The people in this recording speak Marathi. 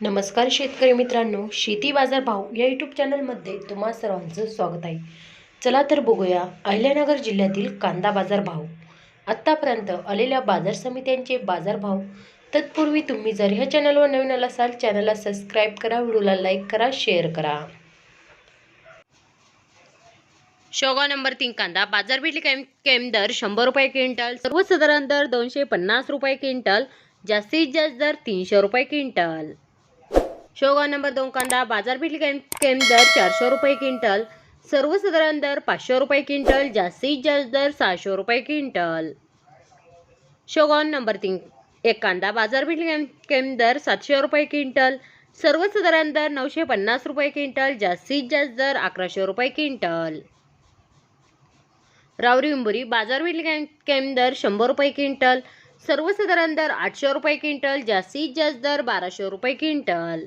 नमस्कार शेतकरी मित्रांनो, शेती बाजार भाव या यूट्यूब चॅनलमध्ये तुम्हा सर्वांचं स्वागत आहे. चला तर बघूया अहिल्यानगर जिल्ह्यातील कांदा बाजार भाव. आत्तापर्यंत आलेल्या बाजार समित्यांचे बाजार भाव. तत्पूर्वी तुम्ही जर ह्या चॅनलवर नवीन असाल चॅनलला सबस्क्राईब करा, व्हिडिओला लाईक करा, शेअर करा. शेवगा नंबर 3 कांदा बाजारपेठ कैम दर 100 रुपये क्विंटल, सर्वसाधारण दर 250 रुपये क्विंटल, जास्तीत जास्त दर 300 रुपये क्विंटल. शेवगा नंबर 2 कांदा बाजारपेठ कैम दर 400 रुपये क्विंटल, सर्वसाधारण दर 500 रुपये क्विंटल, जास्तीत जास्त दर 600 रुपये क्विंटल. शेवगा नंबर 3 एक कांदा बाजारपेठ कैम दर 700 रुपये क्विंटल, सर्वसाधारण दर 950 रुपये क्विंटल, जास्तीत जास्त दर 1100 रुपये क्विंटल. रावरी उंबरी बाजारपेठ कैम दर 100 रुपये क्विंटल, सर्वसाधारण दर 800 रुपये क्विंटल, जास्तीत जास्त दर 1200 रुपये क्विंटल.